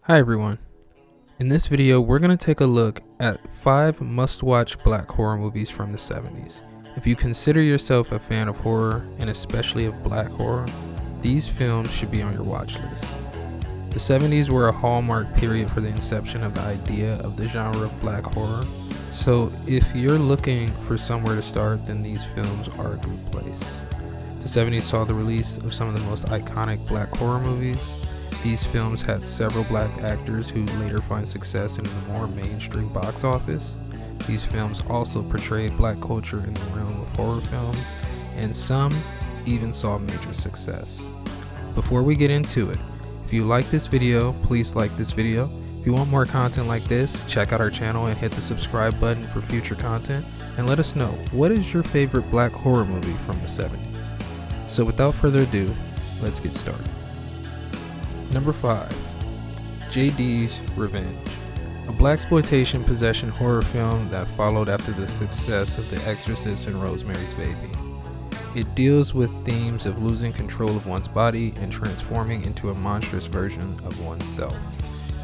Hi everyone. In this video, we're going to take a look at 5 must-watch black horror movies from the 70s. If you consider yourself a fan of horror, and especially of black horror, these films should be on your watch list. The 70s were a hallmark period for the inception of the idea of the genre of black horror, so if you're looking for somewhere to start, then these films are a good place. The 70s saw the release of some of the most iconic black horror movies. These films had several black actors who later find success in the more mainstream box office. These films also portrayed black culture in the realm of horror films, and some even saw major success. Before we get into it, if you like this video, please like this video. If you want more content like this, check out our channel and hit the subscribe button for future content, and let us know, what is your favorite black horror movie from the 70s? So without further ado, let's get started. Number 5. JDs Revenge, a blaxploitation possession horror film that followed after the success of The Exorcist and Rosemary's Baby. It deals with themes of losing control of one's body and transforming into a monstrous version of oneself.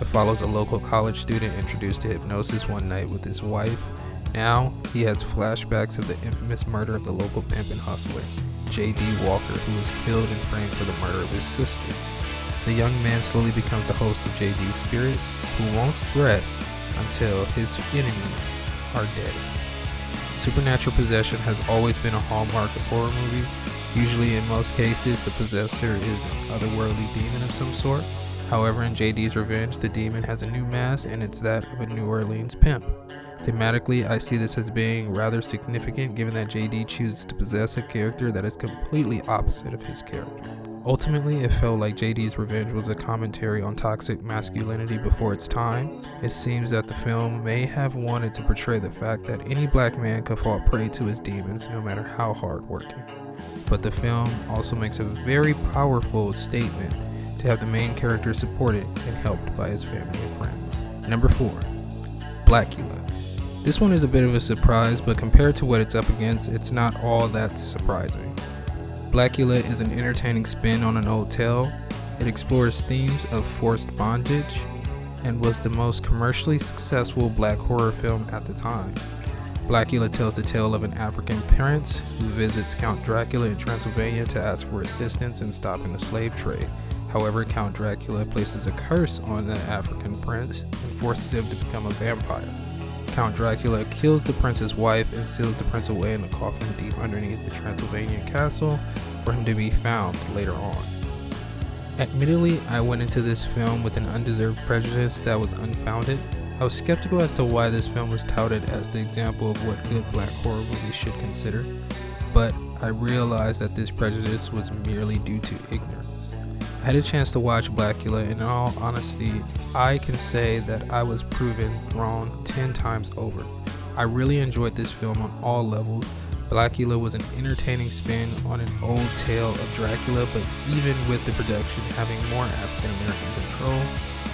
It follows a local college student introduced to hypnosis one night with his wife. Now, he has flashbacks of the infamous murder of the local pimp and hustler, J.D. Walker, who was killed and framed for the murder of his sister. The young man slowly becomes the host of JD's spirit, who won't rest until his enemies are dead. Supernatural possession has always been a hallmark of horror movies. Usually, in most cases, the possessor is an otherworldly demon of some sort. However, in JD's Revenge, the demon has a new mask, and it's that of a New Orleans pimp. Thematically, I see this as being rather significant given that JD chooses to possess a character that is completely opposite of his character. Ultimately, it felt like JD's Revenge was a commentary on toxic masculinity before its time. It seems that the film may have wanted to portray the fact that any black man could fall prey to his demons no matter how hardworking. But the film also makes a very powerful statement to have the main character supported and helped by his family and friends. Number 4. Blackula. This one is a bit of a surprise, but compared to what it's up against, it's not all that surprising. Blackula is an entertaining spin on an old tale. It explores themes of forced bondage and was the most commercially successful black horror film at the time. Blackula tells the tale of an African prince who visits Count Dracula in Transylvania to ask for assistance in stopping the slave trade. However, Count Dracula places a curse on the African prince and forces him to become a vampire. Count Dracula kills the prince's wife and seals the prince away in a coffin deep underneath the Transylvanian castle for him to be found later on. Admittedly, I went into this film with an undeserved prejudice that was unfounded. I was skeptical as to why this film was touted as the example of what good black horror movies should consider, but I realized that this prejudice was merely due to ignorance. I had a chance to watch Blackula, and in all honesty, I can say that I was proven wrong 10 times over. I really enjoyed this film on all levels. Blackula was an entertaining spin on an old tale of Dracula, but even with the production having more African American control,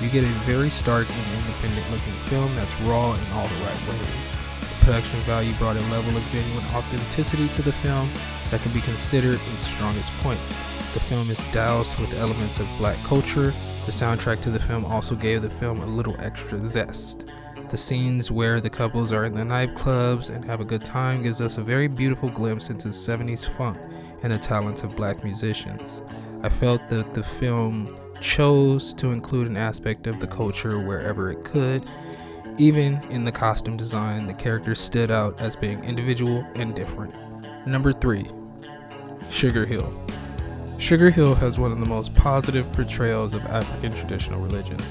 you get a very stark and independent looking film that's raw in all the right ways. The production value brought a level of genuine authenticity to the film that can be considered its strongest point. The film is doused with elements of black culture. The soundtrack to the film also gave the film a little extra zest. The scenes where the couples are in the nightclubs and have a good time gives us a very beautiful glimpse into 70s funk and the talents of black musicians. I felt that the film chose to include an aspect of the culture wherever it could. Even in the costume design, the characters stood out as being individual and different. Number 3. Sugar Hill. Sugar Hill has one of the most positive portrayals of African traditional religions.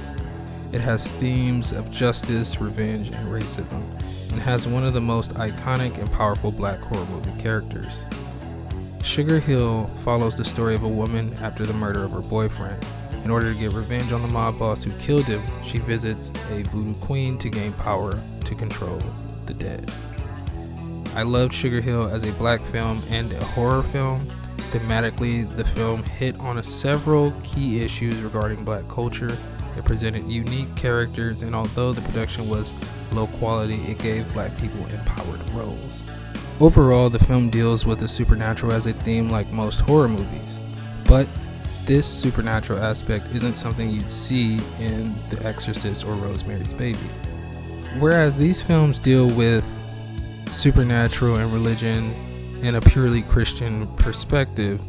It has themes of justice, revenge, and racism, and has one of the most iconic and powerful black horror movie characters. Sugar Hill follows the story of a woman after the murder of her boyfriend. In order to get revenge on the mob boss who killed him, she visits a voodoo queen to gain power to control the dead. I loved Sugar Hill as a black film and a horror film. Thematically, the film hit on several key issues regarding black culture. It presented unique characters, and although the production was low quality, it gave black people empowered roles. Overall, the film deals with the supernatural as a theme like most horror movies, but this supernatural aspect isn't something you'd see in The Exorcist or Rosemary's Baby. Whereas these films deal with supernatural and religion in a purely Christian perspective,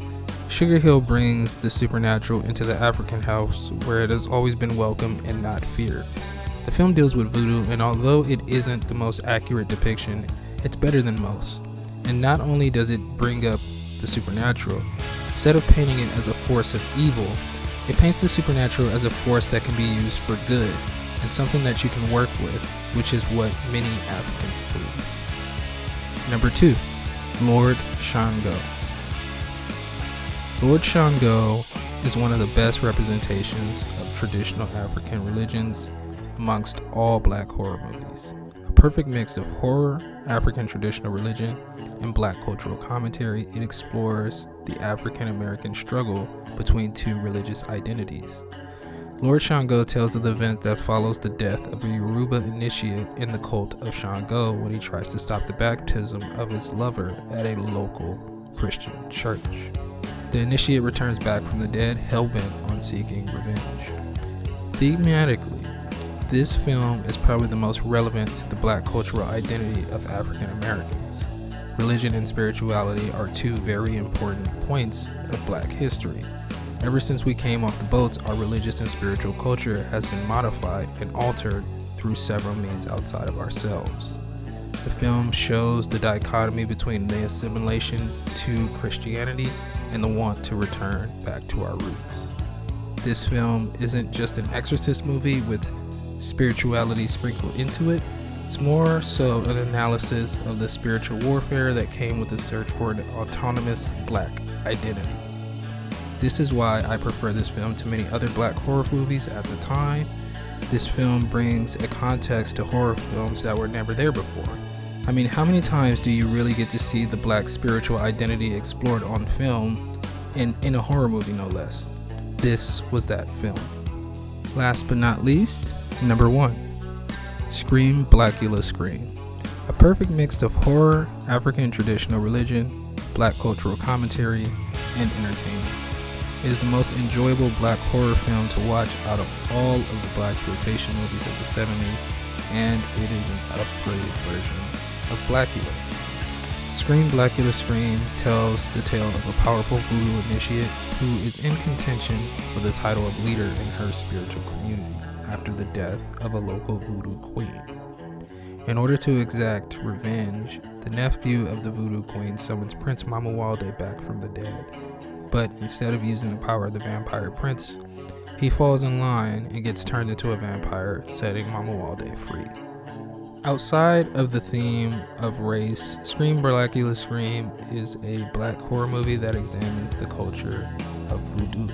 Sugar Hill brings the supernatural into the African house where it has always been welcome and not feared. The film deals with voodoo, and although it isn't the most accurate depiction, it's better than most. And not only does it bring up the supernatural, instead of painting it as a force of evil, it paints the supernatural as a force that can be used for good and something that you can work with, which is what many Africans believe. Number 2, Lord Shango. Lord Shango is one of the best representations of traditional African religions amongst all black horror movies. A perfect mix of horror, African traditional religion, and black cultural commentary, it explores the African American struggle between two religious identities. Lord Shango tells of the event that follows the death of a Yoruba initiate in the cult of Shango when he tries to stop the baptism of his lover at a local Christian church. The initiate returns back from the dead, hell-bent on seeking revenge. Thematically, this film is probably the most relevant to the black cultural identity of African Americans. Religion and spirituality are two very important points of black history. Ever since we came off the boats, our religious and spiritual culture has been modified and altered through several means outside of ourselves. The film shows the dichotomy between the assimilation to Christianity and the want to return back to our roots. This film isn't just an exorcist movie with spirituality sprinkled into it. It's more so an analysis of the spiritual warfare that came with the search for an autonomous black identity. This is why I prefer this film to many other black horror movies at the time. This film brings a context to horror films that were never there before. I mean, how many times do you really get to see the black spiritual identity explored on film, in a horror movie no less? This was that film. Last but not least, number 1, Scream, Blackula, Scream. A perfect mix of horror, African traditional religion, black cultural commentary, and entertainment. It is the most enjoyable black horror film to watch out of all of the blaxploitation movies of the 70s, and it is an upgraded version of Blackula. Scream, Blackula, Scream tells the tale of a powerful voodoo initiate who is in contention for the title of leader in her spiritual community after the death of a local voodoo queen. In order to exact revenge, the nephew of the voodoo queen summons Prince Mamuwalde back from the dead. But instead of using the power of the vampire prince, he falls in line and gets turned into a vampire, setting Mamuwalde free. Outside of the theme of race, Scream, Blackula, Scream is a black horror movie that examines the culture of voodoo.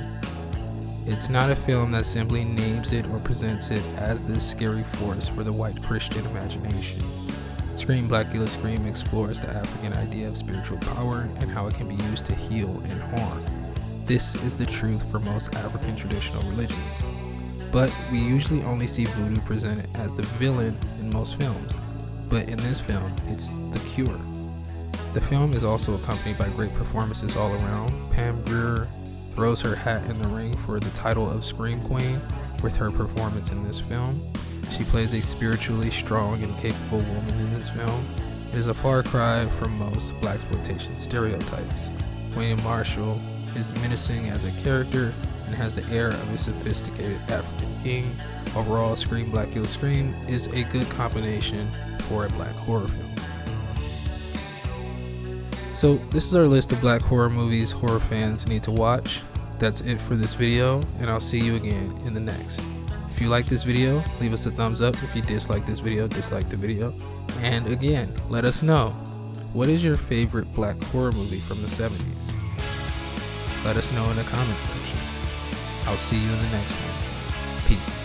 It's not a film that simply names it or presents it as this scary force for the white Christian imagination. Scream, Blackula, Scream explores the African idea of spiritual power and how it can be used to heal and harm. This is the truth for most African traditional religions. But we usually only see voodoo presented as the villain in most films. But in this film, it's the cure. The film is also accompanied by great performances all around. Pam Grier throws her hat in the ring for the title of Scream Queen with her performance in this film. She plays a spiritually strong and capable woman in this film. It is a far cry from most blaxploitation stereotypes. William Marshall is menacing as a character and has the air of a sophisticated African king. Overall, Scream, Blackula, Scream is a good combination for a black horror film. So this is our list of black horror movies horror fans need to watch. That's it for this video, and I'll see you again in the next. If you like this video, leave us a thumbs up. If you dislike this video, dislike the video. And again, let us know, what is your favorite black horror movie from the 70s? Let us know in the comments section. I'll see you in the next one. Peace.